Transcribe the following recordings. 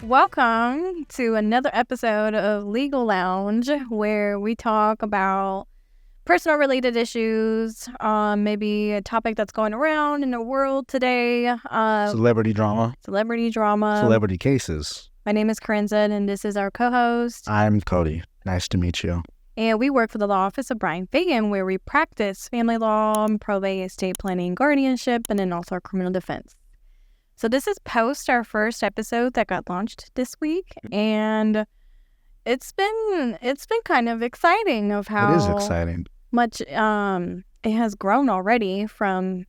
Welcome to another episode of Legal Lounge, where we talk about personal related issues, maybe a topic that's going around in the world today. Celebrity drama. Celebrity cases. My name is Kerensa, and this is our co-host. I'm Cody. Nice to meet you. And we work for the law office of Brian Fagan, where we practice family law, probate, estate planning, guardianship, and then also our criminal defense. So this is post our first episode that got launched this week, and it's been kind of exciting of how it is exciting. Much it has grown already from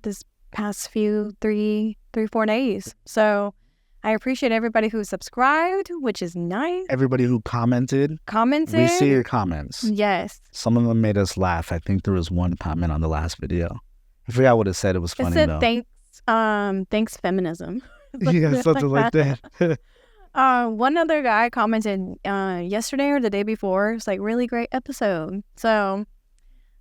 this past few 4 days. So I appreciate everybody who subscribed, which is nice. Everybody who commented. We see your comments. Yes. Some of them made us laugh. I think there was one comment on the last video. I forgot what it said. It was funny though. Thanks feminism. Yeah, something like that. One other guy commented yesterday or the day before. It's like, really great episode. So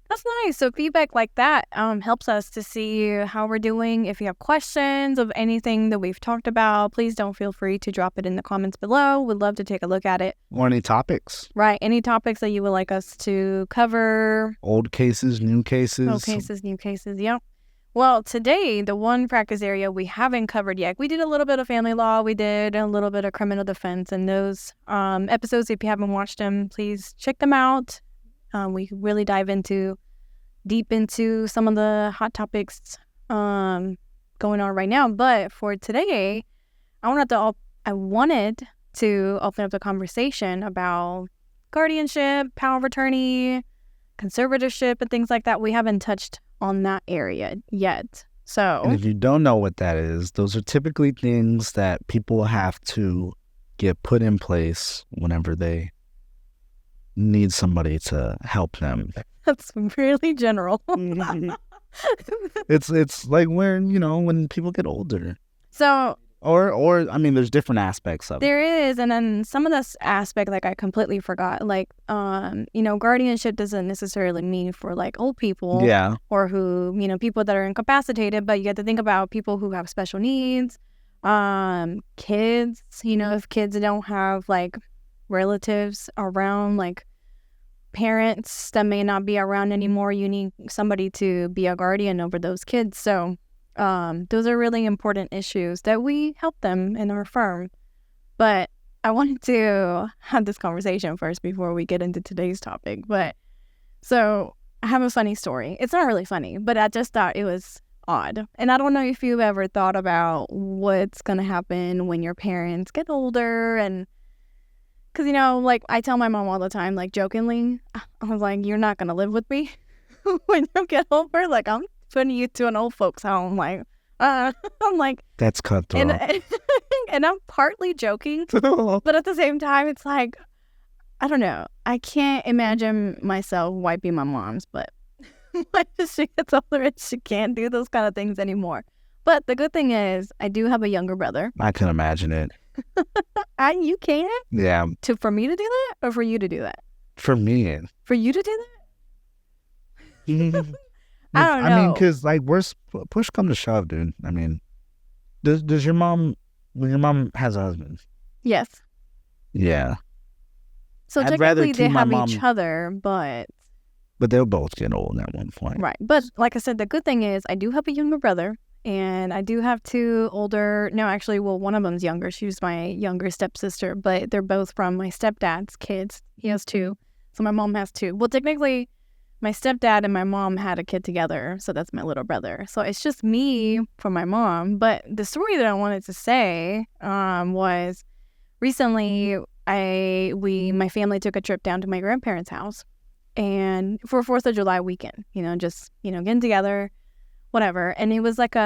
that's nice. So feedback like that helps us to see how we're doing. If you have questions of anything that we've talked about, please don't feel free to drop it in the comments below. We'd love to take a look at it. Or any topics. Right. Any topics that you would like us to cover. Old cases, new cases. Old cases, new cases. Yep. Well, today, the one practice area we haven't covered yet, we did a little bit of family law, we did a little bit of criminal defense, and those episodes, if you haven't watched them, please check them out. We really dive deep into some of the hot topics going on right now. But for today, I wanted to open up the conversation about guardianship, power of attorney, conservatorship, and things like that. We haven't touched on that area yet. So, and if you don't know what that is, those are typically things that people have to get put in place whenever they need somebody to help them. That's really general. It's like when people get older. So, or I mean, there's different aspects of it. There is, and then some of this aspect, like I completely forgot. Like, guardianship doesn't necessarily mean for like old people, yeah, or who people that are incapacitated. But you have to think about people who have special needs, kids. If kids don't have like relatives around, like parents that may not be around anymore, you need somebody to be a guardian over those kids. So. Those are really important issues that we help them in our firm. But I wanted to have this conversation first before we get into today's topic. So I have a funny story. It's not really funny, but I just thought it was odd. And I don't know if you've ever thought about what's going to happen when your parents get older. And because, like I tell my mom all the time, like jokingly, I was like, you're not going to live with me when you get older. Like, I'm putting you to an old folks home, like, I'm like, that's cutthroat. And I'm partly joking, but at the same time, it's like, I don't know. I can't imagine myself wiping my mom's butt. Like, she gets older and she can't do those kind of things anymore. But the good thing is, I do have a younger brother. I can imagine it. You can? Yeah. For me to do that, or for you to do that? For me. For you to do that? I don't know. I mean, because like, push come to shove, dude. I mean, does your mom? When your mom has a husband? Yes. Yeah. So technically, they have each other, but they'll both get old at one point, right? But like I said, the good thing is I do have a younger brother, and I do have two older. No, actually, well, one of them's younger. She's my younger stepsister, but they're both from my stepdad's kids. He has two, so my mom has two. Well, technically, my stepdad and my mom had a kid together, so that's my little brother. So it's just me from my mom. But the story that I wanted to say was recently my family took a trip down to my grandparents' house, and for 4th of July weekend, just getting together, whatever. And it was like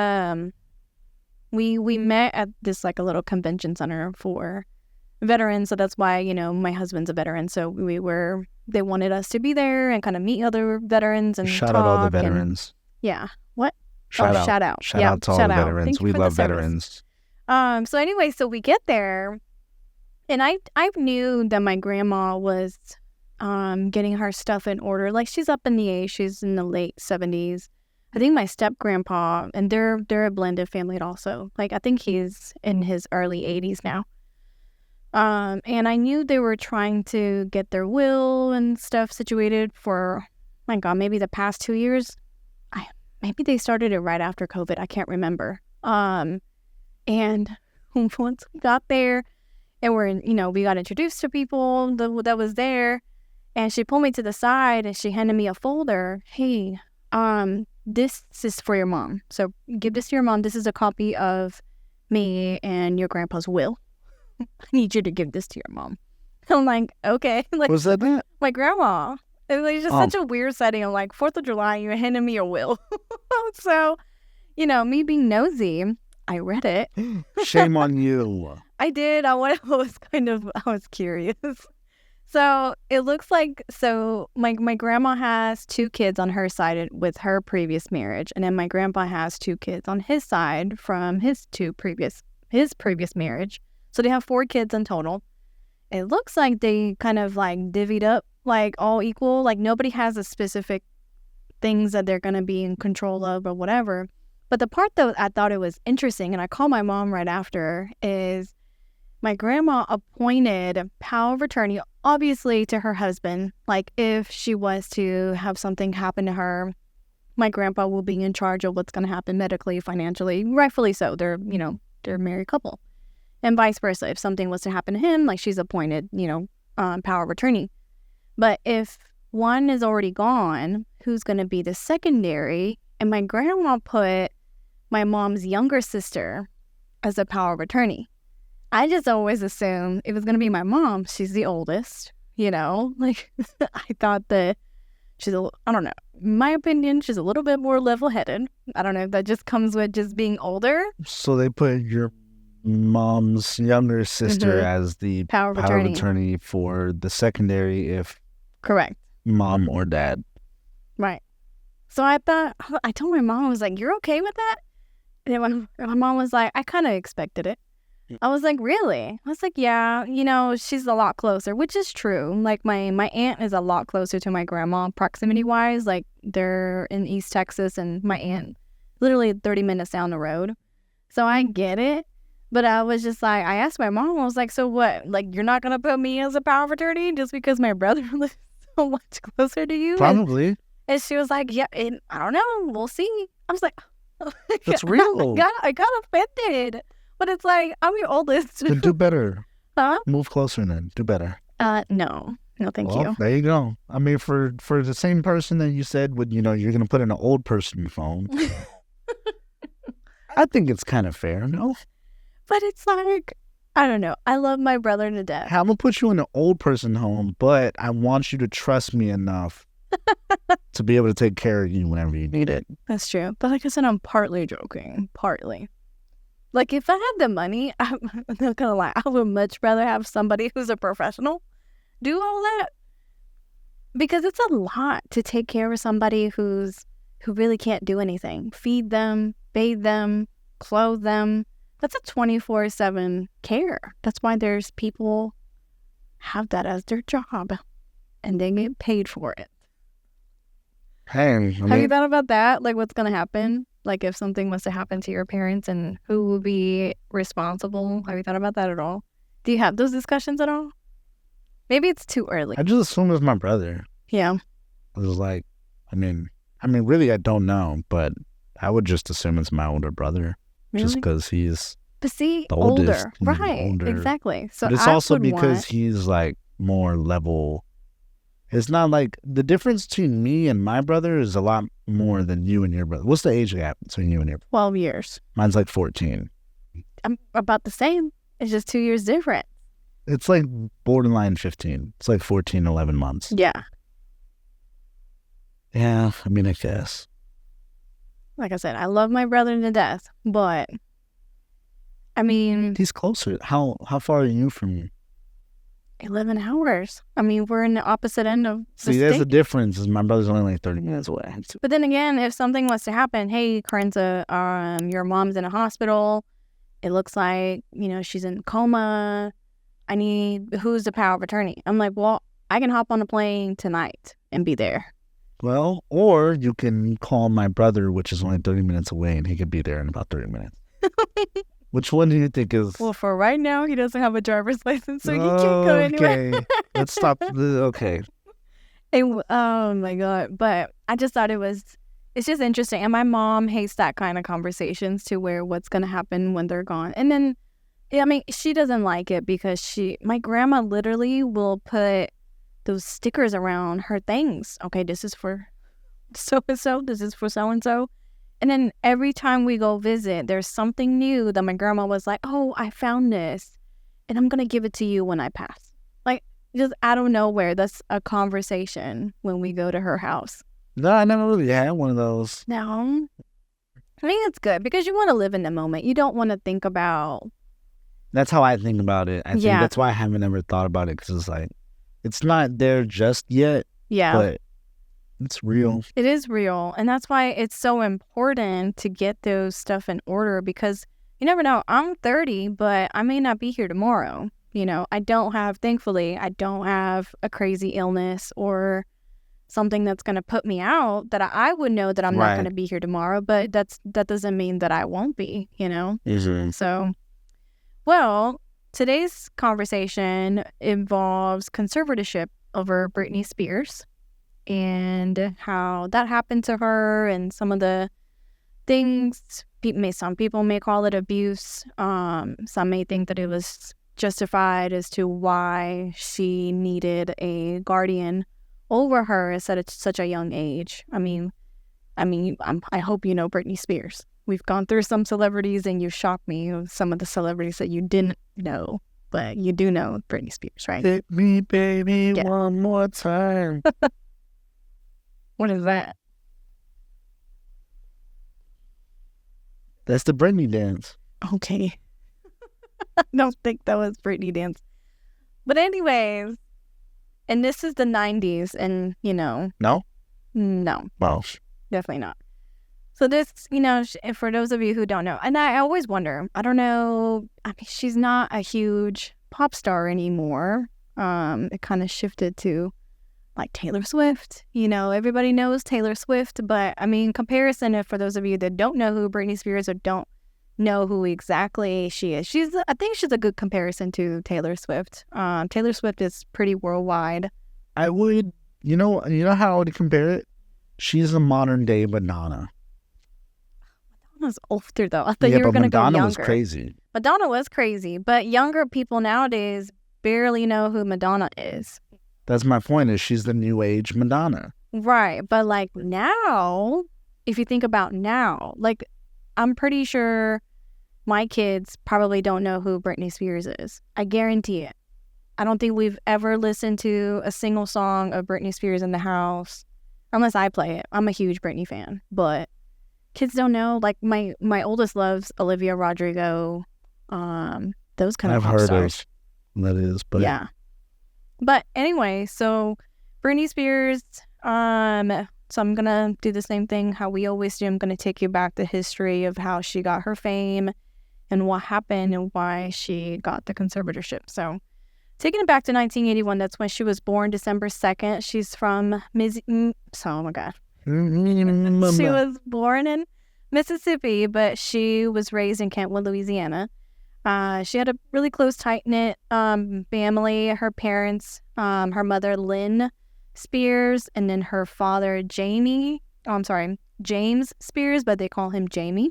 we met at this like a little convention center for veterans, so that's why my husband's a veteran, so they wanted us to be there and kind of meet other veterans and shout out all the veterans. Yeah. What? Shout out to all the veterans. We love veterans. So anyway, so we get there, and I knew that my grandma was getting her stuff in order. Like, she's up in the age, she's in the late 70s. I think my step grandpa, and they're a blended family also. Like, I think he's in his early 80s now. And I knew they were trying to get their will and stuff situated for, my God, maybe the past 2 years. Maybe they started it right after COVID. I can't remember. And once we got there and we got introduced to people that was there, and she pulled me to the side and she handed me a folder. Hey, this is for your mom. So give this to your mom. This is a copy of me and your grandpa's will. I need you to give this to your mom. I'm like, okay. Like, Was that it? My grandma. It was just such a weird setting. I'm like, 4th of July, you're handing me a will. So, me being nosy, I read it. Shame on you. I did. I was curious. So it looks like, my grandma has 2 kids on her side with her previous marriage. And then my grandpa has 2 kids on his side from his previous marriage. So they have 4 kids in total. It looks like they kind of like divvied up, like all equal. Like nobody has a specific things that they're going to be in control of or whatever. But the part that I thought it was interesting, and I called my mom right after, is my grandma appointed power of attorney, obviously to her husband. Like if she was to have something happen to her, my grandpa will be in charge of what's going to happen medically, financially, rightfully so. They're a married couple. And vice versa. If something was to happen to him, like she's appointed, power of attorney. But if one is already gone, who's going to be the secondary? And my grandma put my mom's younger sister as a power of attorney. I just always assumed it was going to be my mom. She's the oldest, like I thought that I don't know. In my opinion, she's a little bit more level-headed. I don't know if that just comes with just being older. So they put your mom's younger sister as the power of attorney for the secondary if correct mom or dad. Right. So I told my mom, I was like, you're okay with that? And then my mom was like, I kind of expected it. I was like, really? I was like, yeah, she's a lot closer, which is true. Like my aunt is a lot closer to my grandma proximity wise. Like they're in East Texas and my aunt literally 30 minutes down the road. So I get it. But I was just like, I asked my mom, I was like, so what? Like, you're not going to put me as a power of attorney just because my brother lives so much closer to you? Probably. And she was like, yeah, I don't know. We'll see. I was like, that's real. I got offended. But it's like, I'm your oldest. Then do better. Huh? Move closer then. Do better. No, thank you. There you go. I mean, for the same person that you said would, you're going to put in an old person phone. I think it's kind of fair, no? But it's like, I don't know. I love my brother to death. I'm going to put you in an old person home, but I want you to trust me enough to be able to take care of you whenever you need it. That's true. But like I said, I'm partly joking. Partly. Like, if I had the money, I'm not going to lie, I would much rather have somebody who's a professional do all that. Because it's a lot to take care of somebody who really can't do anything. Feed them, bathe them, clothe them. That's a 24/7 care. That's why there's people have that as their job. And they get paid for it. Hey, have you thought about that? Like, what's going to happen? Like, if something was to happen to your parents and who will be responsible? Have you thought about that at all? Do you have those discussions at all? Maybe it's too early. I just assumed it was my brother. Yeah. I was like, I mean, really, I don't know, but I would just assume it's my older brother. Really? Just because he's the oldest. Older. Right, older. Exactly. So but it's also because he's like more level. It's not like the difference between me and my brother is a lot more than you and your brother. What's the age gap between you and your brother? 12 years. Mine's like 14. I'm about the same. It's just 2 years different. It's like borderline 15. It's like 14, 11 months. Yeah. Yeah, I mean, I guess. Like I said, I love my brother to death, but I mean... He's closer. How far are you from you? 11 hours. I mean, we're in the opposite end of the See, there's a difference. Is my brother's only like 30 minutes away. But then again, if something was to happen, hey, Kerensa, your mom's in a hospital. It looks like, she's in coma. Who's the power of attorney? I'm like, well, I can hop on a plane tonight and be there. Well, or you can call my brother, which is only 30 minutes away, and he could be there in about 30 minutes. Which one do you think is? Well, for right now, he doesn't have a driver's license, so he can't go anywhere. Okay, let's stop. Okay. Oh my God. But I just thought it's just interesting. And my mom hates that kind of conversations to where what's going to happen when they're gone. And then, I mean, she doesn't like it because my grandma literally will put those stickers around her things. Okay, this is for so-and-so. This is for so-and-so. And then every time we go visit, there's something new that my grandma was like, oh, I found this and I'm going to give it to you when I pass. Like, just out of nowhere, that's a conversation when we go to her house. No, I never really had one of those. No. I think it's good because you want to live in the moment. You don't want to think about... That's how I think about it. I think that's why I haven't ever thought about it because it's like, it's not there just yet. Yeah. But it's real. It is real. And that's why it's so important to get those stuff in order because you never know. I'm 30, but I may not be here tomorrow. You know, thankfully, I don't have a crazy illness or something that's going to put me out that I would know that I'm not going to be here tomorrow. But that doesn't mean that I won't be, you know? Mm-hmm. So, well, today's conversation involves conservatorship over Britney Spears and how that happened to her and some of the things. Some people may call it abuse. Some may think that it was justified as to why she needed a guardian over her at such a young age. I hope you know Britney Spears. We've gone through some celebrities and you shocked me with some of the celebrities that you didn't know, but you do know Britney Spears, right? Hit me, baby, one more time. What is that? That's the Britney dance. Okay. I don't think that was Britney dance. But anyways, and this is the 90s and, you know. No? No. Well. Definitely not. So this, you know, for those of you who don't know, and I always wonder, I don't know, I mean, she's not a huge pop star anymore. It kind of shifted to like Taylor Swift. You know, everybody knows Taylor Swift, but I mean, comparison, for those of you that don't know who Britney Spears or don't know who exactly she is, I think she's a good comparison to Taylor Swift. Taylor Swift is pretty worldwide. I would, you know how I would compare it? She's a modern day Madonna. Madonna's older though. I thought you were going to go younger. Madonna was crazy. Madonna was crazy, but younger people nowadays barely know who Madonna is. That's my point, is she's the new age Madonna. Right, but like now, if you think about now, like I'm pretty sure my kids probably don't know who Britney Spears is. I guarantee it. I don't think we've ever listened to a single song of Britney Spears in the house, unless I play it. I'm a huge Britney fan, but kids don't know. Like my oldest loves Olivia Rodrigo, those kind of pop stars. I've heard of that is, but yeah. But anyway, so Britney Spears, so I'm going to do the same thing how we always do. I'm going to take you back to history of how she got her fame and what happened and why she got the conservatorship. So taking it back to 1981, that's when she was born, December 2nd. She's from, oh my God. She was born in Mississippi, but she was raised in Kentwood, Louisiana. She had a really close, tight-knit family. Her parents, her mother, Lynn Spears, and then her father, James Spears, but they call him Jamie.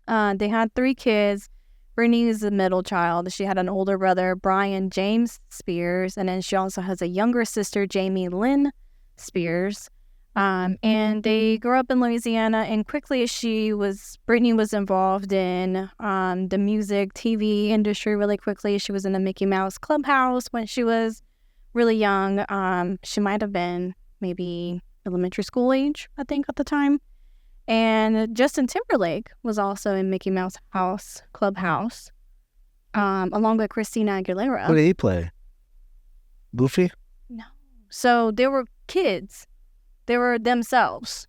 They had 3 kids. Britney is the middle child. She had an older brother, Brian James Spears, and then she also has a younger sister, Jamie Lynn Spears. And they grew up in Louisiana, and quickly Britney was involved in the music, TV industry really quickly. She was in the Mickey Mouse Clubhouse when she was really young. She might have been maybe elementary school age, I think, at the time. And Justin Timberlake was also in Mickey Mouse Clubhouse, along with Christina Aguilera. What did he play? Goofy? No. So they were kids. They were themselves.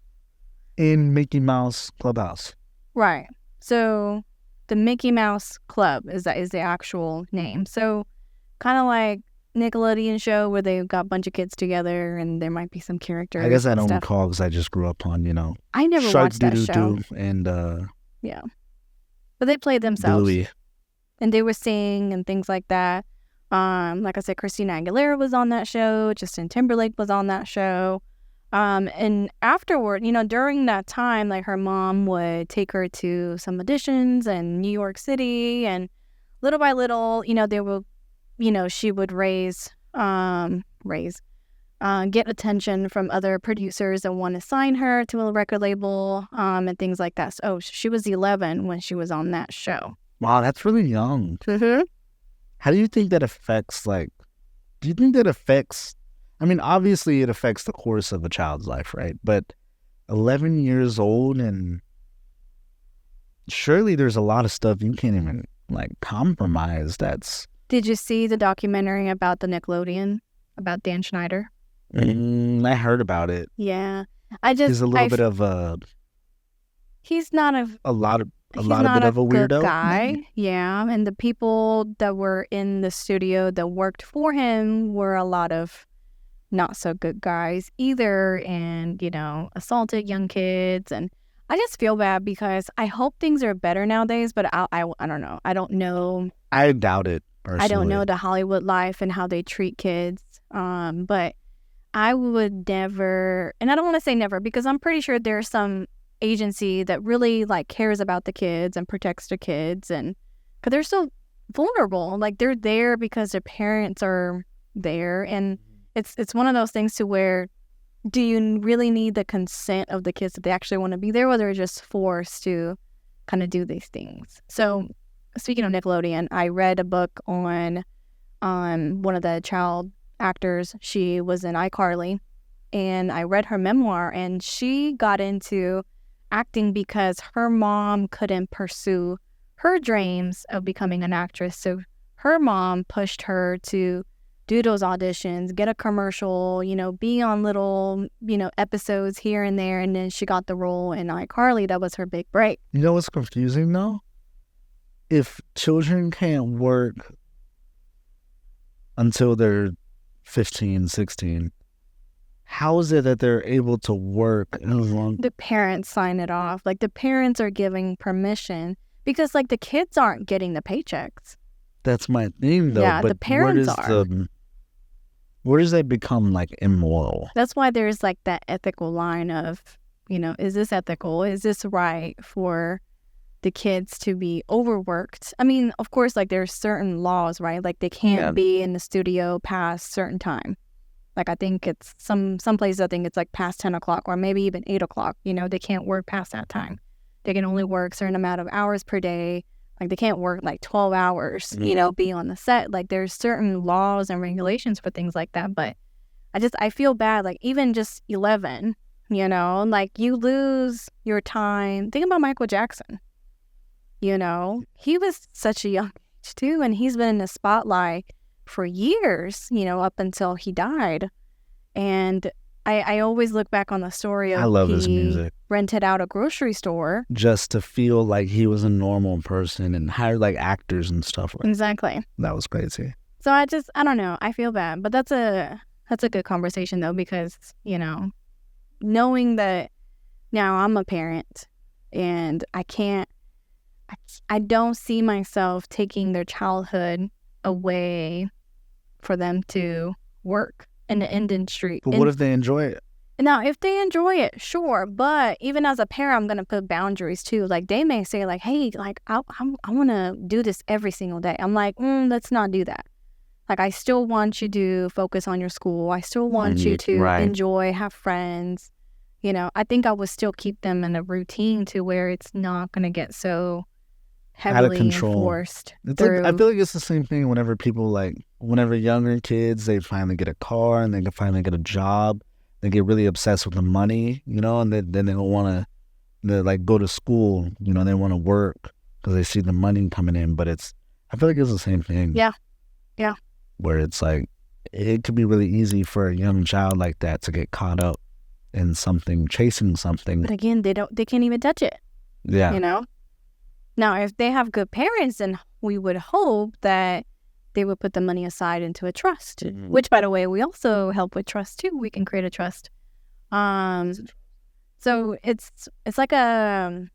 In Mickey Mouse Clubhouse. Right. So the Mickey Mouse Club is the actual name. So kind of like Nickelodeon show where they got a bunch of kids together and there might be some characters. I guess I don't recall because I just grew up on, I never Shark watched that show. And yeah. But they played themselves. Bluey. And they would sing and things like that. Like I said, Christina Aguilera was on that show. Justin Timberlake was on that show. And afterward, during that time, like her mom would take her to some auditions in New York City, and little by little, they will, she would get attention from other producers that want to sign her to a record label, and things like that. So she was 11 when she was on that show. Wow, that's really young. Mm-hmm. How do you think that affects, do you think that affects, obviously it affects the course of a child's life, right? But 11 years old, and surely there's a lot of stuff you can't even, compromise. Did you see the documentary about the Nickelodeon, about Dan Schneider? I heard about it. Yeah. He's a little bit of a... He's not a bit of a good weirdo guy. maybe? Yeah, and the people that were in the studio that worked for him were a lot of not so good guys either, and assaulted young kids. And I just feel bad because I hope things are better nowadays, but I don't know. I don't know. I doubt it personally. I don't know the Hollywood life and how they treat kids. But I would never, and I don't want to say never, because I'm pretty sure there's some agency that really cares about the kids and protects the kids, and because they're so vulnerable, they're there because their parents are there, and it's one of those things to where, do you really need the consent of the kids if they actually want to be there, or they're just forced to kind of do these things? So speaking of Nickelodeon, I read a book on one of the child actors. She was in iCarly, and I read her memoir, and she got into acting because her mom couldn't pursue her dreams of becoming an actress. So her mom pushed her to do those auditions, get a commercial, be on little, episodes here and there. And then she got the role in iCarly. That was her big break. You know what's confusing though? If children can't work until they're 15, 16, how is it that they're able to work as long? The parents sign it off. The parents are giving permission because the kids aren't getting the paychecks. That's my thing though. Yeah, but the parents are. Where does that become immoral? That's why there's that ethical line of, is this ethical? Is this right for the kids to be overworked? Of course, there's certain laws, right? They can't be in the studio past certain time. I think it's some places, I think it's past 10 o'clock or maybe even 8 o'clock. They can't work past that time. They can only work a certain amount of hours per day. They can't work 12 hours, be on the set. There's certain laws and regulations for things like that. But I feel bad, even just 11, you lose your time. Think about Michael Jackson. He was such a young age too, and he's been in the spotlight for years, up until he died. And I always look back on the story of I love his music. Rented out a grocery store just to feel like he was a normal person and hired actors and stuff. Exactly. That was crazy. So I don't know. I feel bad, but that's a good conversation though, because knowing that now I'm a parent and I don't see myself taking their childhood away for them to work in the industry. But what if they enjoy it? Now, if they enjoy it, sure. But even as a parent, I'm going to put boundaries too. They may say hey, I want to do this every single day. I'm let's not do that. I still want you to focus on your school. I still want you to enjoy, have friends. I think I would still keep them in a routine to where it's not going to get so heavily out of control. Enforced. I feel like it's the same thing whenever people whenever younger kids, they finally get a car and they can finally get a job, they get really obsessed with the money, and then they don't want to go to school, they want to work because they see the money coming in. But I feel like it's the same thing. Yeah. Where it's it could be really easy for a young child like that to get caught up in something, chasing something. But again, they can't even touch it. Yeah. Now, if they have good parents, then we would hope that they would put the money aside into a trust, which, by the way, we also help with trust too. We can create a trust. So it's like a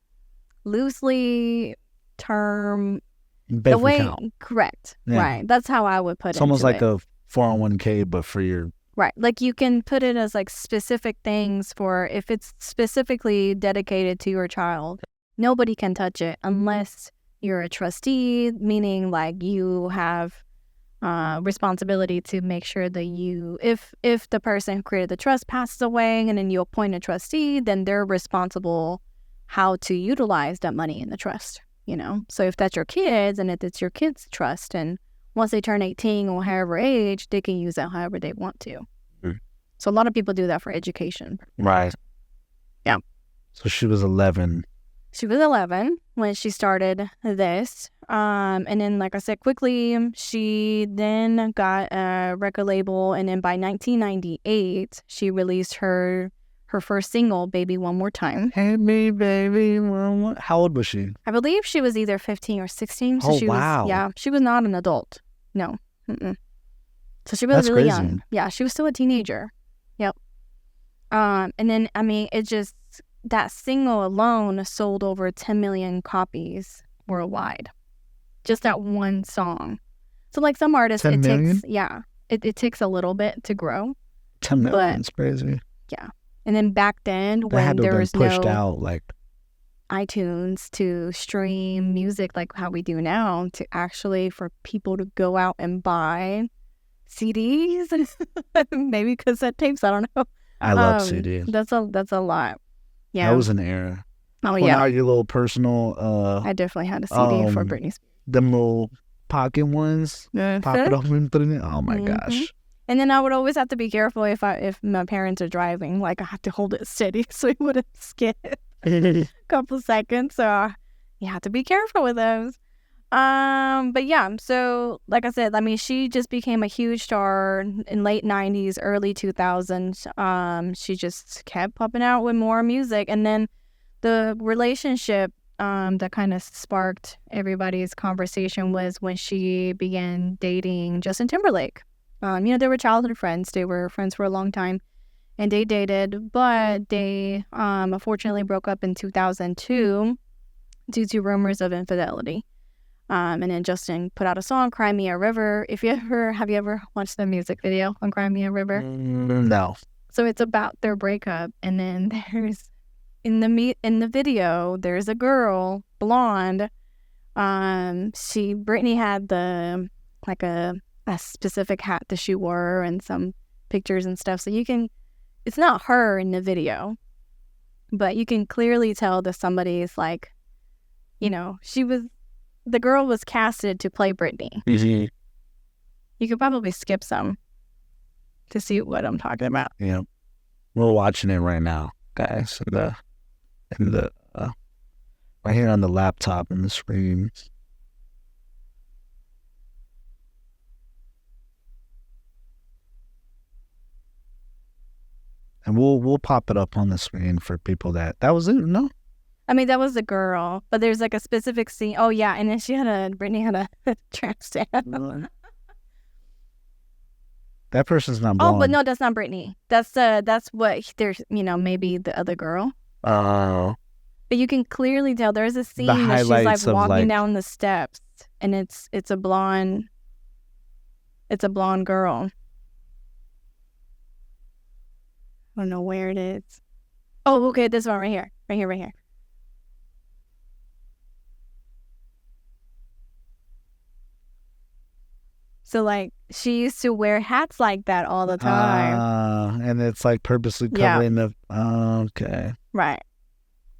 loosely term, Bank the way, account. correct, Yeah. right? That's how I would put it. It's almost like a 401k, but for your... Right. Like you can put it as like specific things for if it's specifically dedicated to your child, nobody can touch it unless you're a trustee, meaning like you have responsibility to make sure that if the person who created the trust passes away and then you appoint a trustee, then they're responsible how to utilize that money in the trust, you know? So if that's your kids and if it's your kids' trust, and once they turn 18 or however age, they can use that however they want to. So a lot of people do that for education. Right. Yeah. So she was 11. She was 11 when she started this. And then, like I said, quickly, she then got a record label. And then by 1998, she released her first single, Baby One More Time. Hey, me, baby. How old was she? I believe she was either 15 or 16. So Oh, she wow. She was not an adult. No. So she was really crazy. young. Yeah, she was still a teenager. Yep. And then, I mean, that single alone sold over 10 million copies worldwide. Just that one song. So like some artists, 10 million? It takes a little bit to grow. 10 million is crazy. Yeah. And then back then, They when had to there have was been pushed no out, like... iTunes to stream music like how we do now, to actually for people to go out and buy CDs, maybe cassette tapes, I don't know. I love CDs. That's a lot. Yeah. That was an era. Oh, When yeah. are your little personal... I definitely had a CD for Britney Spears. Them little pocket ones. Pop it open and put it in. Oh, my gosh. And then I would always have to be careful if my parents are driving. Like, I have to hold it steady so it wouldn't skip a couple seconds. So you have to be careful with those. But yeah, so like I said, I mean, she just became a huge star in late 90s, early 2000s. She just kept popping out with more music. And then the relationship that kind of sparked everybody's conversation was when she began dating Justin Timberlake. They were childhood friends. They were friends for a long time. And they dated, but they unfortunately broke up in 2002 due to rumors of infidelity. And then Justin put out a song, Cry Me a River. Have you ever watched the music video on Cry Me a River? No. So it's about their breakup. And then there's, in the video, there's a girl, blonde. Britney had a specific hat that she wore and some pictures and stuff. So it's not her in the video, but you can clearly tell that somebody's like, the girl was casted to play Britney. Mm-hmm. You could probably skip some to see what I'm talking about. Yeah. We're watching it right now, guys. In the right here on the laptop and the screen. And we'll pop it up on the screen for people that was it, no? I mean, that was the girl, but there's like a specific scene. Oh yeah, and then Britney had a tramp stamp. That person's not blonde. Oh, but no, that's not Britney. That's what there's, maybe the other girl. Oh. But you can clearly tell there's a scene that she's like walking down the steps, and it's a blonde girl. I don't know where it is. Oh, okay, this one right here. Right here. So, like, she used to wear hats like that all the time. And it's, like, purposely covering the... okay. Right.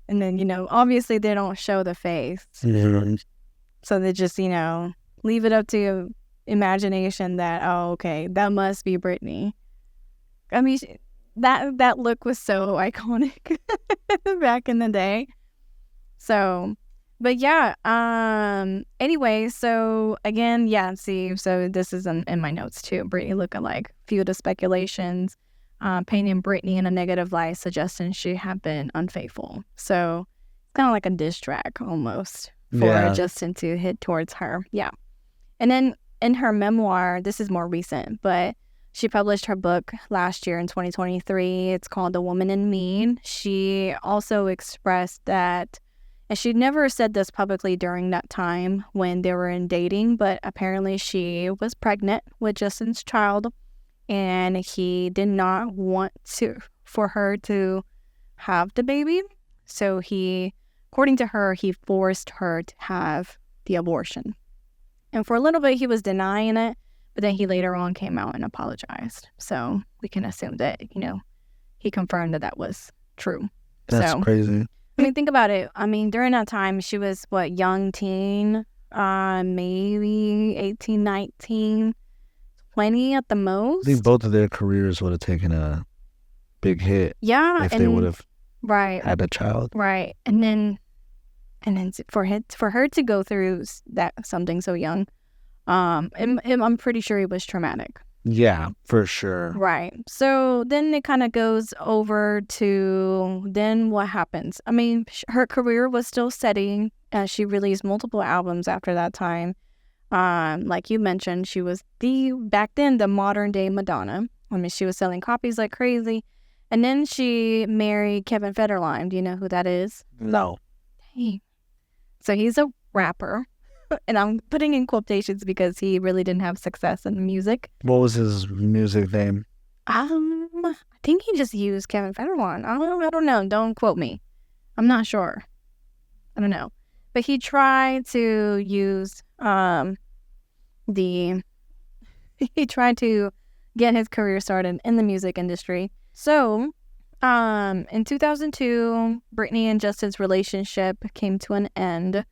And then, obviously they don't show the face. Mm-hmm. So they just, leave it up to imagination that, oh, okay, that must be Britney. I mean, that look was so iconic back in the day. So... But yeah, anyway, so again, so this is in my notes too. Britney lookalike, few of the speculations, painting Britney in a negative light, suggesting she had been unfaithful. So it's kind of like a diss track almost for Justin to hit towards her. Yeah. And then in her memoir, this is more recent, but she published her book last year in 2023. It's called The Woman in Me. She also expressed that And she never said this publicly during that time when they were in dating, but apparently she was pregnant with Justin's child, and he did not want for her to have the baby. So he, according to her, he forced her to have the abortion. And for a little bit, he was denying it, but then he later on came out and apologized. So we can assume that, he confirmed that was true. That's crazy. I mean, think about it. I mean, during that time, she was, young teen, maybe 18, 19, 20 at the most. I think both of their careers would have taken a big hit. Yeah. If they would have had a child. Right. And then for her to go through something so young, I'm pretty sure it was traumatic. Yeah, for sure. Right. So then it kind of goes over to then what happens. I mean, her career was still steady. She released multiple albums after that time. Like you mentioned, she was back then the modern day Madonna. I mean, she was selling copies like crazy. And then she married Kevin Federline. Do you know who that is? No. Hey. So he's a rapper. And I'm putting in quotations because he really didn't have success in music. What was his music name? I think he just used Kevin Federline. I don't know. Don't quote me. I'm not sure. I don't know. But he tried to use he tried to get his career started in the music industry. So, in 2002, Britney and Justin's relationship came to an end.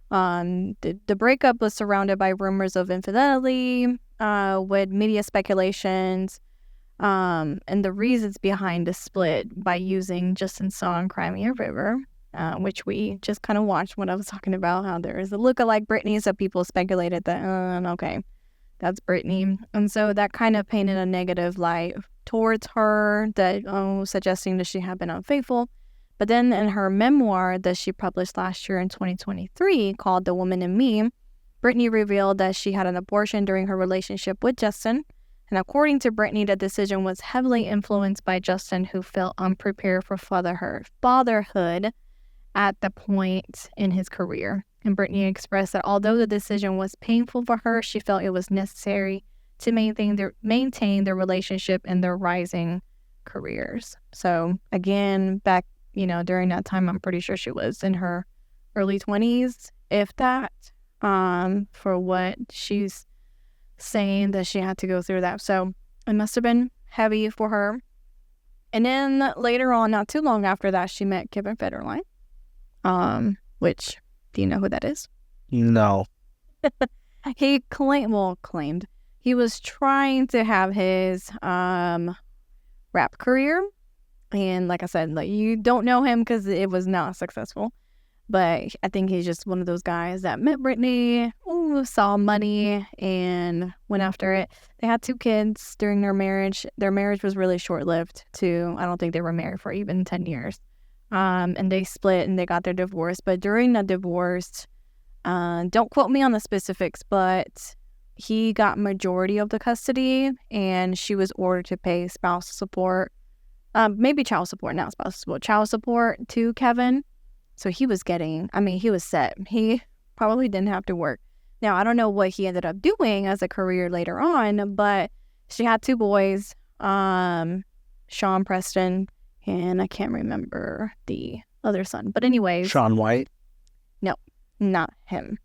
The breakup was surrounded by rumors of infidelity, with media speculations, and the reasons behind the split by using Justin's song Cry Me a River, which we just kind of watched when I was talking about how there is a lookalike Britney, so people speculated that, okay, that's Britney. And so that kind of painted a negative light towards her, that suggesting that she had been unfaithful. But then in her memoir that she published last year in 2023 called The Woman in Me, Britney revealed that she had an abortion during her relationship with Justin. And according to Britney, the decision was heavily influenced by Justin, who felt unprepared for fatherhood at the point in his career. And Britney expressed that although the decision was painful for her, she felt it was necessary to maintain their relationship and their rising careers. So again, back during that time, I'm pretty sure she was in her early 20s, if that, for what she's saying that she had to go through that. So it must have been heavy for her. And then later on, not too long after that, she met Kevin Federline, which, do you know who that is? No. He claimed he was trying to have his rap career. And like I said, you don't know him because it was not successful. But I think he's just one of those guys that met Britney, saw money, and went after it. They had 2 kids during their marriage. Their marriage was really short-lived, too. I don't think they were married for even 10 years. And they split and they got their divorce. But during the divorce, don't quote me on the specifics, but he got majority of the custody, and she was ordered to pay spousal support. Maybe child support, not spousal support, child support to Kevin. So he was he was set. He probably didn't have to work. Now, I don't know what he ended up doing as a career later on, but she had 2 boys, Sean Preston, and I can't remember the other son. But anyways. Shaun White? No, not him.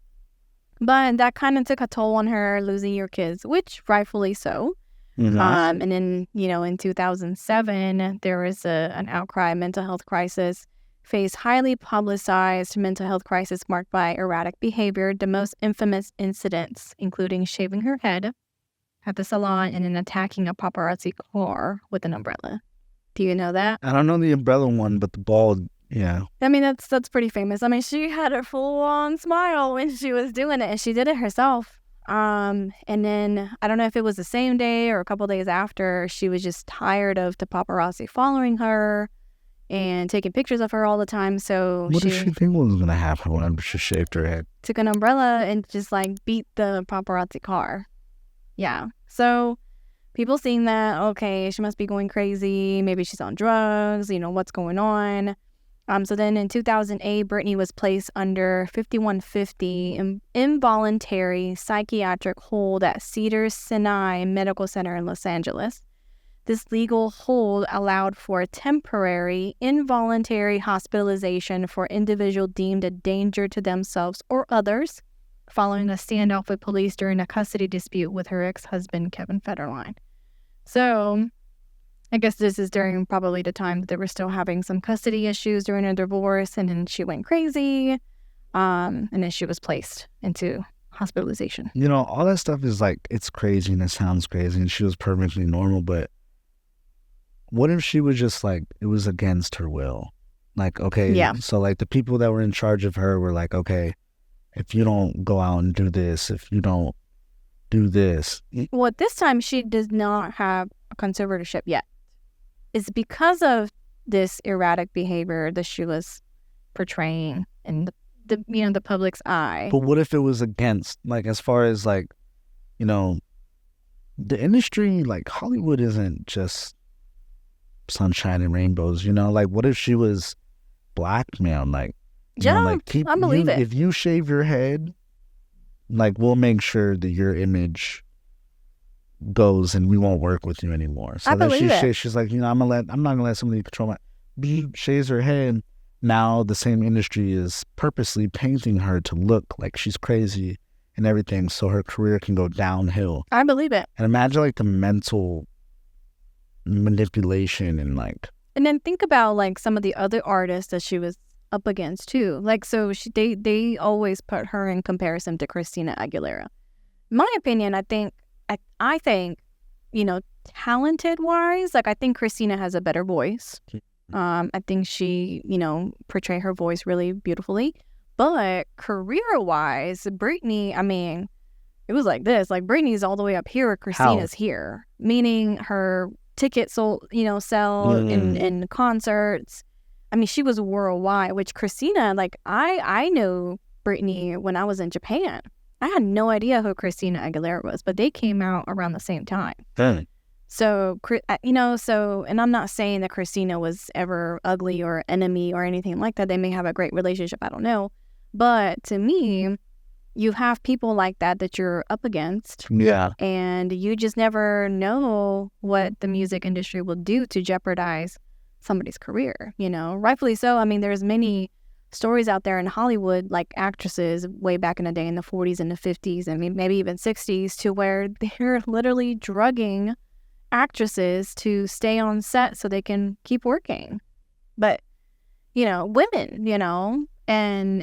But that kind of took a toll on her, losing your kids, which rightfully so. Mm-hmm. And then, in 2007, there was an outcry, mental health crisis, faced highly publicized mental health crisis marked by erratic behavior, the most infamous incidents, including shaving her head at the salon and then attacking a paparazzi car with an umbrella. Do you know that? I don't know the umbrella one, but the bald, yeah. I mean, that's pretty famous. I mean, she had a full-on smile when she was doing it, and she did it herself. And then I don't know if it was the same day or a couple days after, she was just tired of the paparazzi following her and taking pictures of her all the time. So what did she think was going to happen when she shaved her head? Took an umbrella and just beat the paparazzi car. Yeah. So people seeing that, okay, she must be going crazy. Maybe she's on drugs. What's going on? So then in 2008, Britney was placed under 5150 involuntary psychiatric hold at Cedars-Sinai Medical Center in Los Angeles. This legal hold allowed for temporary involuntary hospitalization for individuals deemed a danger to themselves or others following a standoff with police during a custody dispute with her ex-husband, Kevin Federline. So I guess this is during probably the time that they were still having some custody issues during a divorce, and then she went crazy, and then she was placed into hospitalization. You know, all that stuff is like, it's crazy and it sounds crazy, and she was perfectly normal, but what if she was just like, it was against her will? Like, okay, Yeah. So like the people that were in charge of her were like, okay, if you don't go out and do this, if you don't do this. Well, at this time, she does not have a conservatorship yet. It's because of this erratic behavior that she was portraying in the public's eye. But what if it was against, like, as far as like, you know, the industry, like Hollywood isn't just sunshine and rainbows, you know? Like, what if she was blackmailed? Like, you know, like, I believe it. If you shave your head, like, we'll make sure that your image goes and we won't work with you anymore. So then she's like, you know, I'm not gonna let somebody control my. She shaves her head. Now the same industry is purposely painting her to look like she's crazy and everything, so her career can go downhill. I believe it. And imagine like the mental manipulation and like. And then think about like some of the other artists that she was up against too. Like, so they always put her in comparison to Christina Aguilera. In my opinion, I think, you know, talented wise, like I think Christina has a better voice. I think she, you know, portrayed her voice really beautifully. But career wise, Britney, I mean, it was like this. Like Britney's all the way up here, Christina's here. Meaning her tickets sold, you know, sell in concerts. I mean, she was worldwide, which Christina, like I know Britney when I was in Japan. I had no idea who Christina Aguilera was, but they came out around the same time. Dang. So, you know, and I'm not saying that Christina was ever ugly or enemy or anything like that. They may have a great relationship. I don't know. But to me, you have people like that you're up against. Yeah. And you just never know what the music industry will do to jeopardize somebody's career, you know, rightfully so. I mean, there's many stories out there in Hollywood, like actresses way back in the day in the 40s and the 50s, and maybe even 60s, to where they're literally drugging actresses to stay on set so they can keep working. But, you know, women, you know, and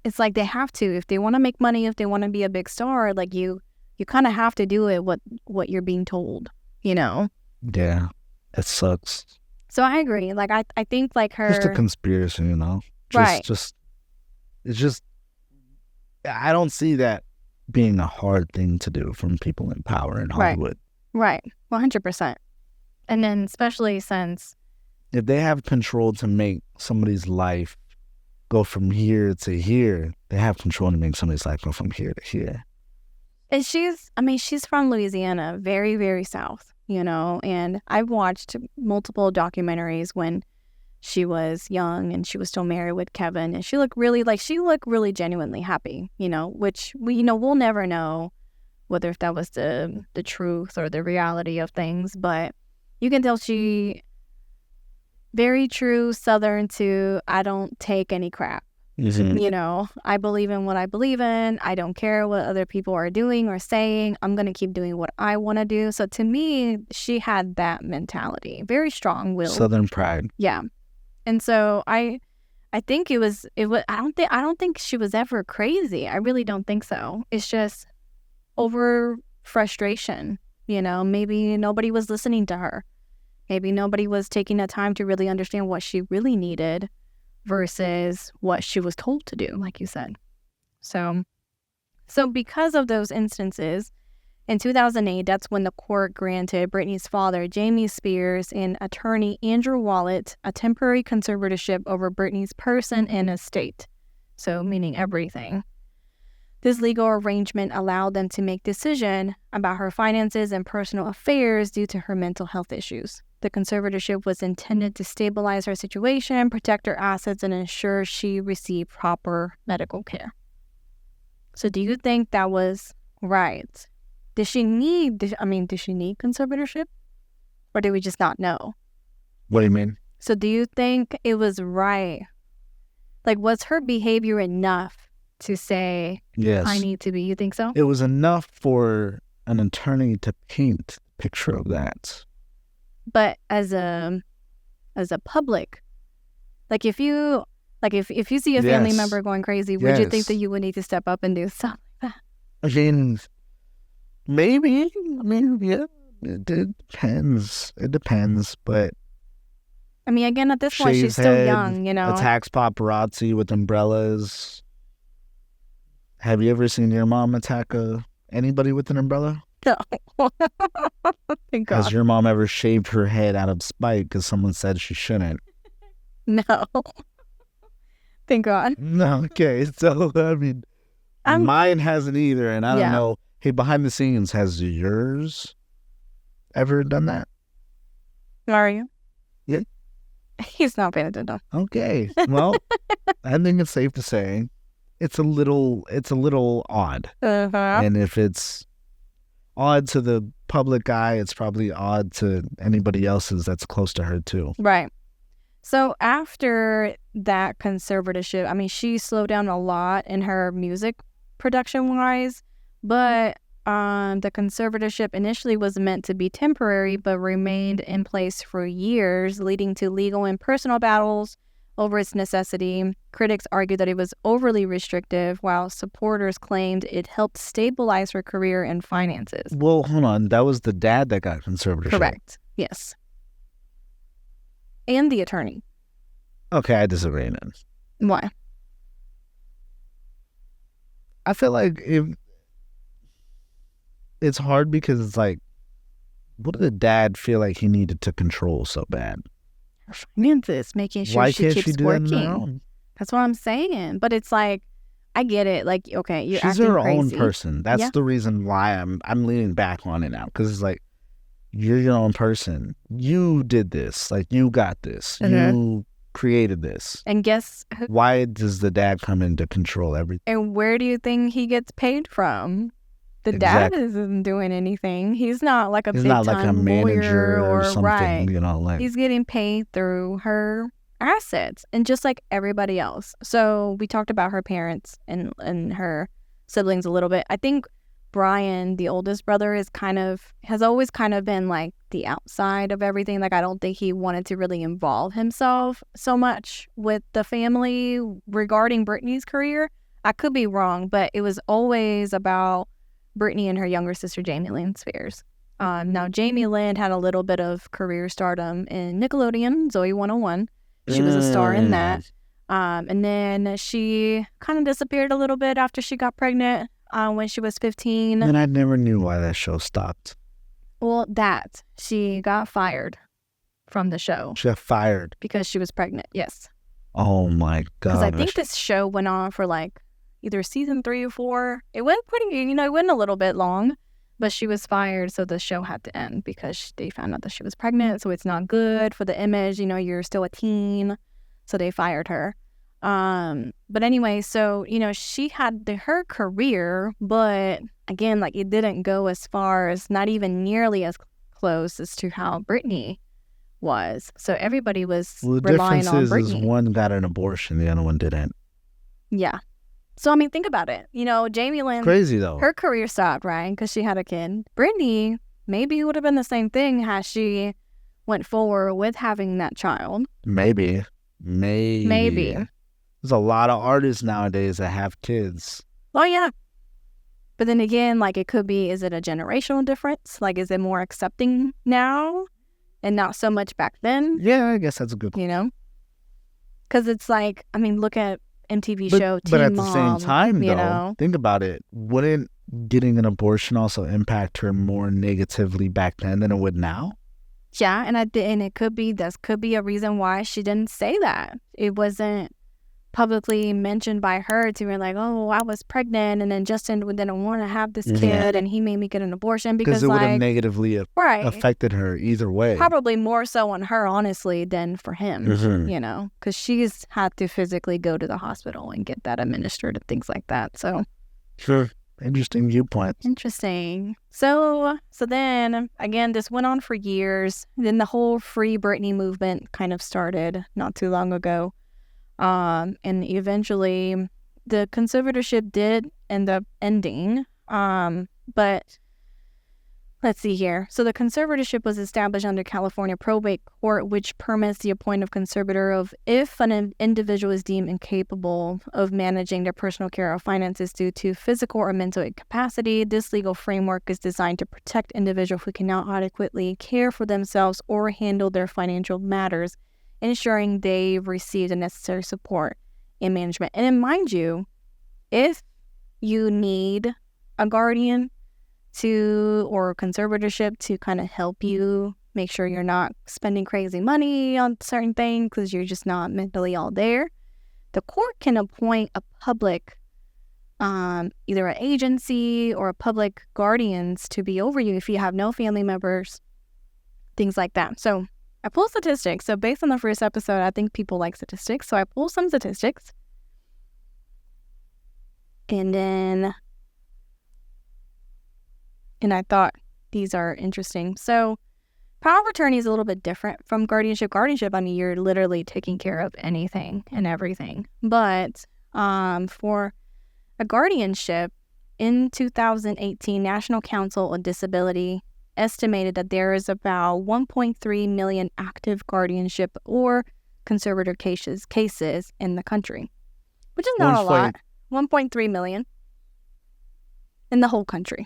it's like they have to, if they want to make money, if they want to be a big star, like you kind of have to do it what you're being told, you know? Yeah, it sucks. So I agree. Like, I think like her... Just a conspiracy, you know? It's just, I don't see that being a hard thing to do from people in power in Hollywood. Right. 100%. And then especially since... if they have control to make somebody's life go from here to here, they have control to make somebody's life go from here to here. And she's from Louisiana, very, very south, you know, and I've watched multiple documentaries when she was young and she was still married with Kevin, and she looked really genuinely happy, you know, which we'll never know whether if that was the truth or the reality of things, but you can tell she very true Southern to I don't take any crap. Mm-hmm. You know, I believe in what I believe in. I don't care what other people are doing or saying. I'm going to keep doing what I want to do. So to me, she had that mentality, very strong-willed. Southern pride. Yeah. And so I think it was I don't think she was ever crazy. I really don't think so. It's just over frustration, you know, maybe nobody was listening to her. Maybe nobody was taking the time to really understand what she really needed versus what she was told to do, like you said. So because of those instances, in 2008, that's when the court granted Britney's father, Jamie Spears, and attorney Andrew Wallet a temporary conservatorship over Britney's person and estate. So meaning everything. This legal arrangement allowed them to make decisions about her finances and personal affairs due to her mental health issues. The conservatorship was intended to stabilize her situation, protect her assets, and ensure she received proper medical care. So do you think that was right? Did she need conservatorship? Or did we just not know? What do you mean? So do you think it was right? Like, was her behavior enough to say, Yes. I need to be? You think so? It was enough for an attorney to paint a picture of that. But as a public, like if you see a family Yes. member going crazy, would you think Yes. that you would need to step up and do something like that? I mean, maybe. I mean, yeah, it depends. It depends, but I mean, again, at this point, she's shaved still head, young, you know. attacks paparazzi with umbrellas. Have you ever seen your mom attack anybody with an umbrella? No. Thank God. Has your mom ever shaved her head out of spite because someone said she shouldn't? No. Thank God. No, okay. So, I mean, mine hasn't either, and I don't know. Hey, behind the scenes, has yours ever done that? Are you? Yeah. He's not paying attention. Okay. Well, I think it's safe to say it's a little odd. And if it's odd to the public eye, it's probably odd to anybody else's that's close to her too. Right. So after that conservatorship, I mean, she slowed down a lot in her music production-wise, but the conservatorship initially was meant to be temporary, but remained in place for years, leading to legal and personal battles over its necessity. Critics argued that it was overly restrictive, while supporters claimed it helped stabilize her career and finances. Well, hold on. That was the dad that got conservatorship. Correct. Yes. And the attorney. Okay, I disagree then. Why? I feel like it's hard because it's like, what did the dad feel like he needed to control so bad? Her finances, making sure Why she can't keeps she do working. that on her own? That's what I'm saying. But it's like, I get it. Like, okay, you're She's acting her crazy. own person. That's the reason why I'm leaning back on it now, because it's like, you're your own person. You did this. Like, you got this. You created this. And guess who? Why does the dad come in to control everything? And where do you think he gets paid from? The dad isn't doing anything. He's not like a He's big not like a manager or something, right. you know, like he's getting paid through her assets, and just like everybody else. So we talked about her parents and her siblings a little bit. I think Brian, the oldest brother, has always kind of been like the outside of everything. Like, I don't think he wanted to really involve himself so much with the family regarding Britney's career. I could be wrong, but it was always about Britney and her younger sister, Jamie Lynn Spears. Now, Jamie Lynn had a little bit of career stardom in Nickelodeon, Zoe 101. She was a star in that. And then she kind of disappeared a little bit after she got pregnant when she was 15. And I never knew why that show stopped. Well, she got fired from the show. She got fired? Because she was pregnant, yes. Oh, my God. Because I think this show went on for like either season 3 or 4. It went it went a little bit long, but she was fired, so the show had to end because they found out that she was pregnant, so it's not good for the image. You know, you're still a teen, so they fired her. But anyway, so, you know, she had her career, but again, like, it didn't go as far as, not even nearly as close as to how Britney was. So everybody was relying on Britney. The difference is one got an abortion, the other one didn't. Yeah. So, I mean, think about it. You know, Jamie Lynn. Crazy, though. Her career stopped, right? Because she had a kid. Britney, maybe it would have been the same thing had she went forward with having that child. Maybe. There's a lot of artists nowadays that have kids. Oh, yeah. But then again, like, it could be, is it a generational difference? Like, is it more accepting now and not so much back then? Yeah, I guess that's a good point. You know? Because it's like, I mean, look at MTV show Teen But at Mom, the same time, though, know? think about it. Wouldn't getting an abortion also impact her more negatively back then than it would now? Yeah, and it could be, this could be a reason why she didn't say that. It wasn't publicly mentioned by her to be like, oh, I was pregnant, and then Justin didn't want to have this kid, and he made me get an abortion because it would have like negatively affected her either way. Probably more so on her, honestly, than for him, you know, because she's had to physically go to the hospital and get that administered and things like that. So, sure. Interesting viewpoint. Interesting. So then, again, this went on for years. Then the whole Free Britney movement kind of started not too long ago. And eventually, the conservatorship did end up ending. But let's see here. So the conservatorship was established under California probate court, which permits the appointment of conservator of if an individual is deemed incapable of managing their personal care or finances due to physical or mental incapacity. This legal framework is designed to protect individuals who cannot adequately care for themselves or handle their financial matters, ensuring they receive the necessary support and management. And then, mind you, if you need a guardian or conservatorship to kind of help you make sure you're not spending crazy money on certain things because you're just not mentally all there, the court can appoint a public, either an agency or a public guardians to be over you if you have no family members, things like that. So I pulled statistics. So based on the first episode, I think people like statistics. So I pulled some statistics. And I thought these are interesting. So power of attorney is a little bit different from guardianship. Guardianship, I mean, you're literally taking care of anything and everything. But for a guardianship, in 2018, National Council on Disability estimated that there is about 1.3 million active guardianship or conservator cases in the country, which is not a lot. 1.3 million in the whole country.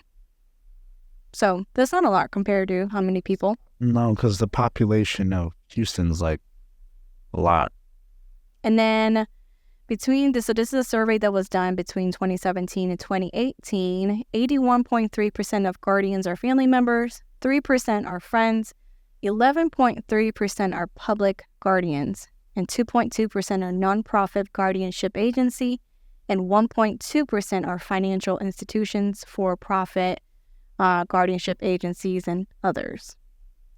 So that's not a lot compared to how many people. No, because the population of Houston's like a lot. And then so this is a survey that was done between 2017 and 2018. 81.3% of guardians are family members, 3% are friends, 11.3% are public guardians, and 2.2% are nonprofit guardianship agency, and 1.2% are financial institutions, for-profit guardianship agencies, and others.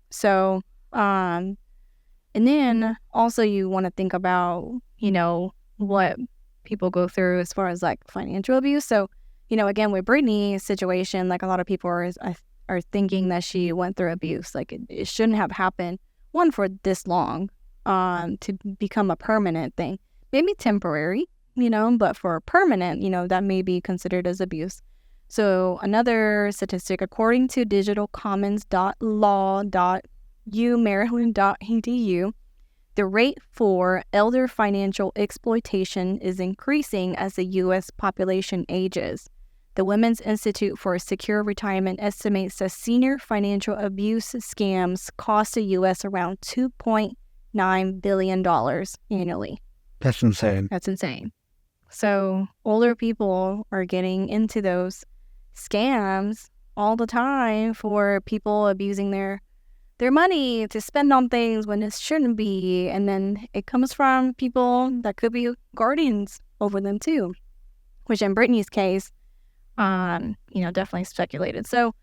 So, and then also you want to think about, you know, what people go through as far as like financial abuse. So, you know, again, with Britney's situation, like a lot of people are thinking that she went through abuse. Like it shouldn't have happened, one, for this long, to become a permanent thing. Maybe temporary, you know, but for permanent, you know, that may be considered as abuse. So another statistic, according to digitalcommons.law.umaryland.edu, the rate for elder financial exploitation is increasing as the U.S. population ages. The Women's Institute for Secure Retirement estimates that senior financial abuse scams cost the U.S. around $2.9 billion annually. That's insane. That's insane. So older people are getting into those scams all the time for people abusing their money to spend on things when it shouldn't be. And then it comes from people that could be guardians over them too, which in Britney's case, you know, definitely speculated. So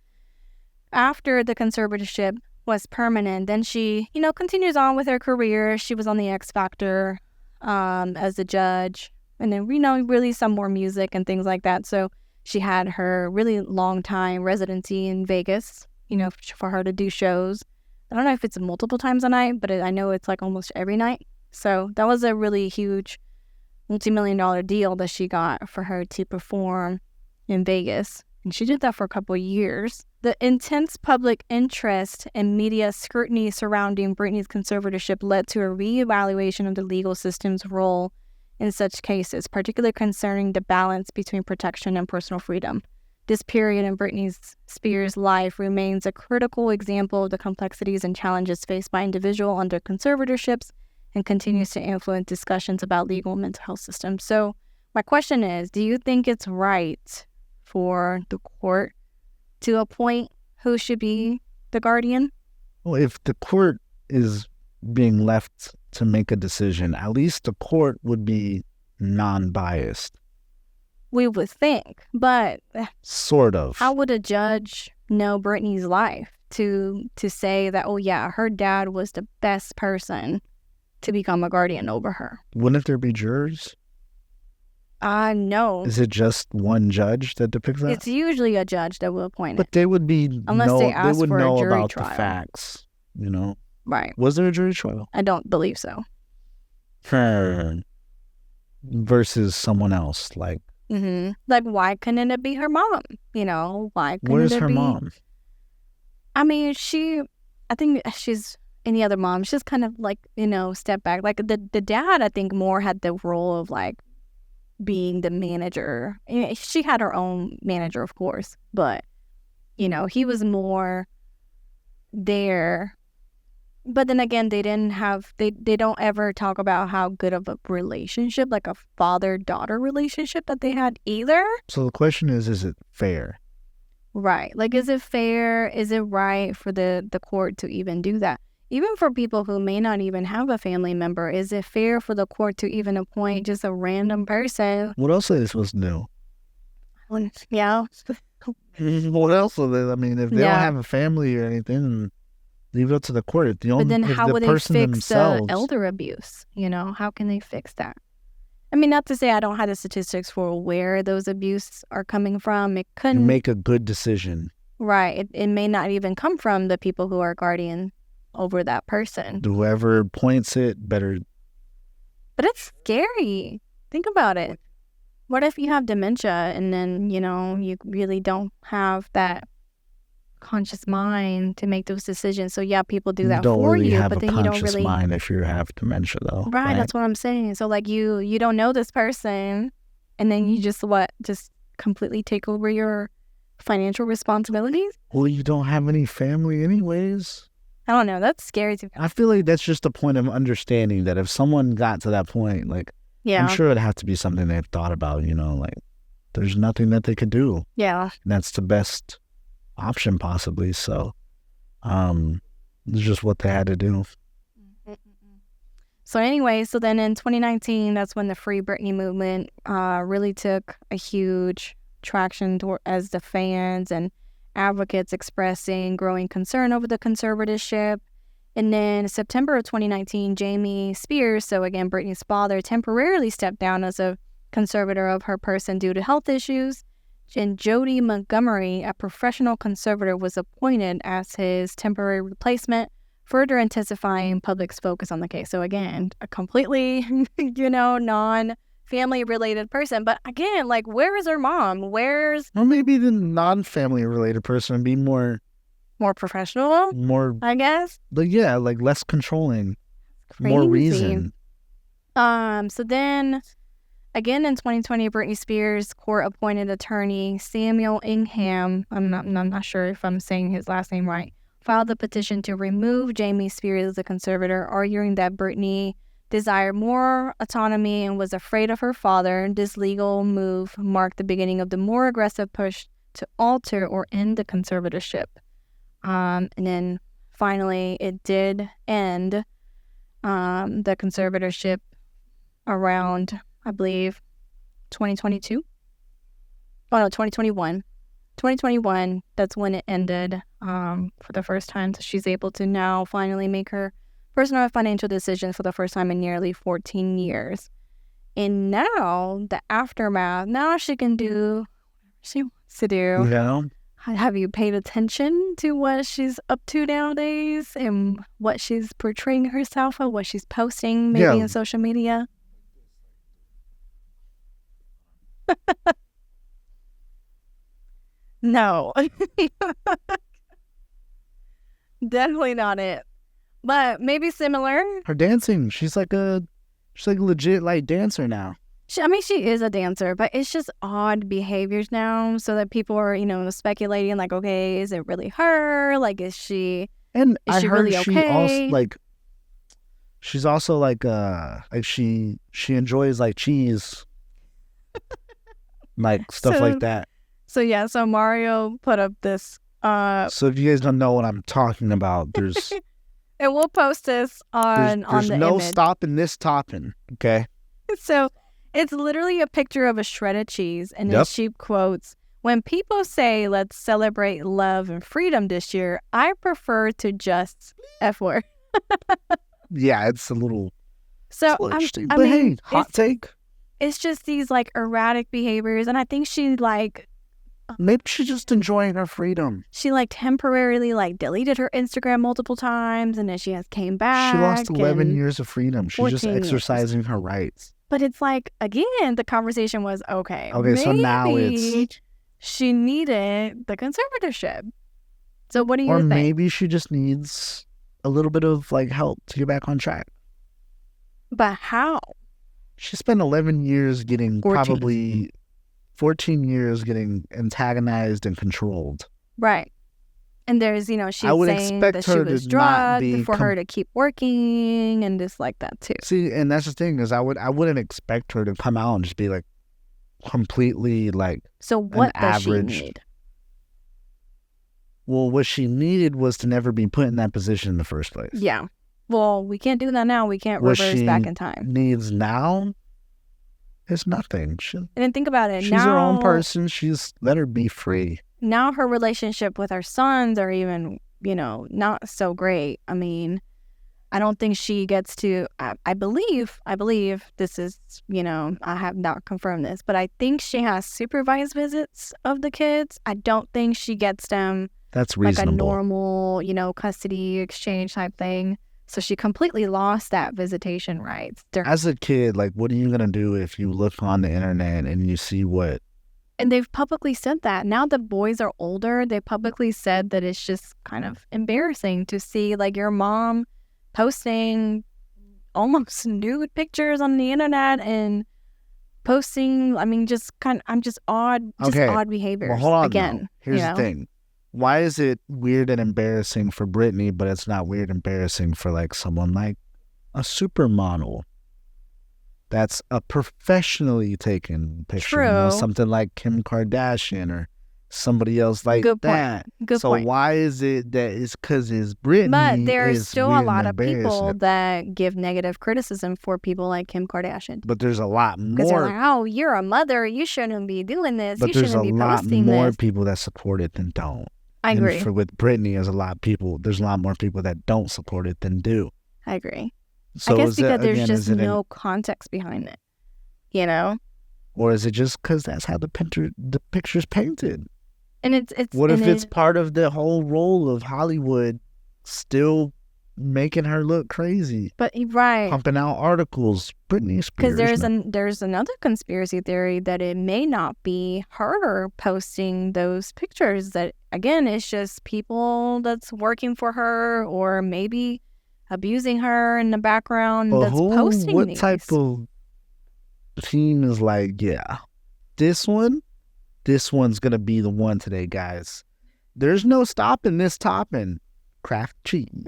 after the conservatorship was permanent, then she, you know, continues on with her career. She was on the X Factor as a judge, and then, you know, released some more music and things like that. So she had her really long time residency in Vegas, you know, for her to do shows. I don't know if it's multiple times a night, but I know it's like almost every night. So that was a really huge multi-million-dollar deal that she got for her to perform in Vegas. And she did that for a couple of years. The intense public interest and media scrutiny surrounding Britney's conservatorship led to a reevaluation of the legal system's role in such cases, particularly concerning the balance between protection and personal freedom. This period in Britney Spears' life remains a critical example of the complexities and challenges faced by individuals under conservatorships and continues to influence discussions about legal mental health systems. So my question is, do you think it's right for the court to appoint who should be the guardian? Well, if the court is being left to make a decision, at least the court would be non-biased. We would think, but Sort of. how would a judge know Britney's life to say that, oh yeah, her dad was the best person to become a guardian over her? Wouldn't there be jurors? No. Is it just one judge that depicts that? It's usually a judge that will appoint But it. they would be Unless they ask would for a know jury about trial. the facts, you know. Right. Was there a jury trial? I don't believe so. Versus someone else, like. Mm-hmm. Like, why couldn't it be her mom? You know, why couldn't Where's it her be? mom? I mean, I think she's any other mom. She's kind of like, you know, step back. Like the dad, I think more had the role of like being the manager. She had her own manager, of course, but you know, he was more there. But then again, they didn't have, they don't ever talk about how good of a relationship, like a father-daughter relationship that they had either. So the question is it fair? Right. Like, is it fair? Is it right for the court to even do that? Even for people who may not even have a family member, is it fair for the court to even appoint just a random person? What else are they supposed to do? Yeah. What else are they? I mean, if they don't have a family or anything, leave it up to the court. But then how would they fix themselves... the elder abuse? You know, how can they fix that? I mean, not to say I don't have the statistics for where those abuse are coming from. It couldn't... You make a good decision. Right. It may not even come from the people who are guardian over that person. Whoever points it better. But it's scary. Think about it. What if you have dementia and then, you know, you really don't have that conscious mind to make those decisions? So yeah, people do that for you, but then you don't really... You don't have a conscious mind if you have dementia, though. Right, that's what I'm saying. So like you don't know this person, and then you just completely take over your financial responsibilities? Well, you don't have any family anyways. I don't know. That's scary to me. I feel like that's just a point of understanding that if someone got to that point, like, yeah, I'm sure it'd have to be something they've thought about, you know, like there's nothing that they could do. Yeah. And that's the best option possibly. So it's just what they had to do. So anyway, so then in 2019, that's when the FreeBritney Movement really took a huge traction as the fans and advocates expressing growing concern over the conservatorship. And then September of 2019, Jamie Spears, so again, Britney's father, temporarily stepped down as a conservator of her person due to health issues. And Jody Montgomery, a professional conservator, was appointed as his temporary replacement, further intensifying public's focus on the case. So again, a completely, non-family related person. But again, like, where is her mom? Or maybe the non-family related person would be more professional, I guess. But yeah, like less controlling, Crazy. More reason. So then, again in 2020, Britney Spears' court-appointed attorney Samuel Ingham, I'm not sure if I'm saying his last name right, filed a petition to remove Jamie Spears as a conservator, arguing that Britney desired more autonomy and was afraid of her father. This legal move marked the beginning of the more aggressive push to alter or end the conservatorship. And then finally, it did end the conservatorship around, I believe, 2022. Oh, no, 2021. 2021, that's when it ended for the first time. So she's able to now finally make her personal financial decisions for the first time in nearly 14 years. And now, the aftermath, now she can do what she wants to do. Yeah. Have you paid attention to what she's up to nowadays and what she's portraying herself or what she's posting maybe in social media? No. Definitely not it. But maybe similar. Her dancing, she's like a legit like dancer now. She is a dancer, but it's just odd behaviors now, so that people are, speculating, like, okay, is it really her? Like, is she really okay? She's also like she enjoys like cheese, like stuff like that. So Mario put up this. So if you guys don't know what I'm talking about, there's and we'll post this on there's the no image. stopping this topping, okay? So It's literally a picture of a shredded cheese, and then Yep. she quotes, "When people say let's celebrate love and freedom this year, I prefer to just F word." Yeah, it's a little So interesting. I But mean, hey, hot take. it's just these like erratic behaviors, and I think she like Maybe she's just enjoying her freedom. temporarily like deleted her Instagram multiple times, and then she has came back. She lost 11 and years of freedom. She's just 14 years. exercising her rights. But it's like, again, the conversation was, okay, So now maybe it's... she needed the conservatorship. So what do you Or think? maybe she just needs a little bit of like help to get back on track. But how? She spent 11 years getting 14. probably 14 years getting antagonized and controlled. Right. And there's, she's I would saying expect that she her was to not be drugged for her to keep working and just like that too. See, and that's the thing is I wouldn't expect her to come out and just be like completely like So what does average... she need? Well, what she needed was to never be put in that position in the first place. Yeah. Well, we can't do that now. We can't What reverse she back in time. needs now is nothing. And then think about it. She's now, her own person. Let her be free. Now her relationship with her sons are even, not so great. I mean, I don't think she gets to, I believe this is, I have not confirmed this, but I think she has supervised visits of the kids. I don't think she gets them That's reasonable. like a normal, custody exchange type thing. So she completely lost that visitation rights. As a kid, like, what are you going to do if you look on the internet and you see what? And they've publicly said that. Now the boys are older. They publicly said that it's just kind of embarrassing to see like your mom posting almost nude pictures on the internet and posting, just odd behaviors. Well, hold on. Again, now. Here's the thing. Why is it weird and embarrassing for Britney, but it's not weird and embarrassing for like someone like a supermodel? That's a professionally taken picture. True. Something like Kim Kardashian or somebody else like Good that. Point. Good so point. Why is it that it's because it's Britney? But there are still a weird lot and of people that give negative criticism for people like Kim Kardashian. But there's a lot more. Because they're like, oh, you're a mother. You shouldn't be doing this. But you there's shouldn't a be lot posting more this. people that support it than don't. I agree. And with Britney, there's a lot more people that don't support it than do. I agree. So I guess because there's just no context behind it, Or is it just because that's how the picture's painted? And it's what if it's part of the whole role of Hollywood still making her look crazy? But right, pumping out articles, Britney Spears. Because there's another conspiracy theory that it may not be her posting those pictures. That again, it's just people that's working for her or maybe abusing her in the background that's posting what these. Type of team is like, yeah, this one's gonna be the one today, guys. There's no stopping this topping. Kraft cheese.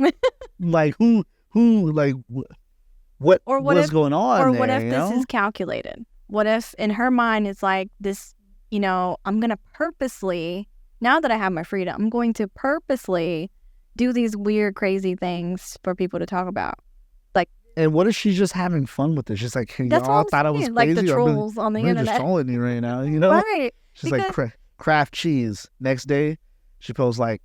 Like who like what's going on? Or there, what if this is calculated? What if in her mind it's like this, I'm gonna purposely, now that I have my freedom, I'm going to purposely do these weird, crazy things for people to talk about. And what if she's just having fun with it? She's like, hey, y'all thought I was crazy. Like the trolls on the internet. Just trolling you right now, Right. She's like, Kraft cheese. Next day, she posts like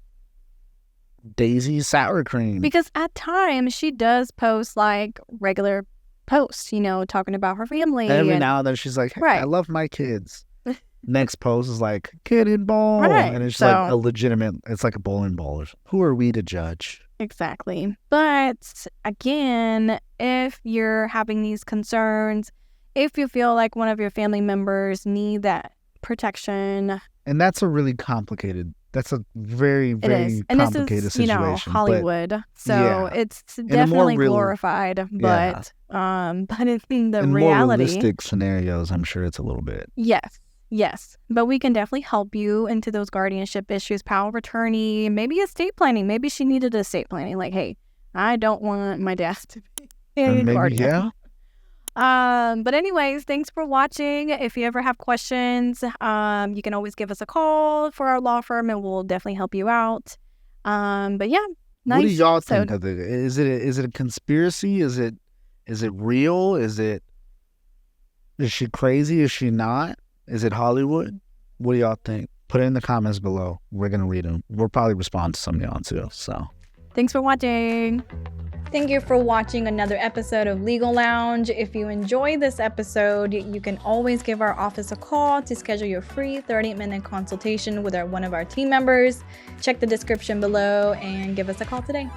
Daisy sour cream. Because at times, she does post like regular posts, talking about her family. Every now and then she's like, hey, I love my kids. Next post is like, kid and ball. Right. And it's like a legitimate, it's like a bowling ball. Who are we to judge? Exactly. But again, if you're having these concerns, if you feel like one of your family members need that protection. And that's a really complicated, that's a very, very complicated situation. Hollywood. So it's definitely glorified. But in the reality. More realistic scenarios, I'm sure it's a little bit. Yes, but we can definitely help you into those guardianship issues, power of attorney, maybe estate planning. Maybe she needed estate planning. Like, hey, I don't want my dad to be a guardian. But anyways, thanks for watching. If you ever have questions, you can always give us a call for our law firm, and we'll definitely help you out. But yeah, nice. What do y'all think of it? Is it a conspiracy? Is it real? Is it Is she crazy? Is she not? Is it Hollywood? What do y'all think? Put it in the comments below. We're going to read them. We'll probably respond to some of y'all too. So thanks for watching. Thank you for watching another episode of Legal Lounge. If you enjoyed this episode, you can always give our office a call to schedule your free 30-minute consultation with one of our team members. Check the description below and give us a call today.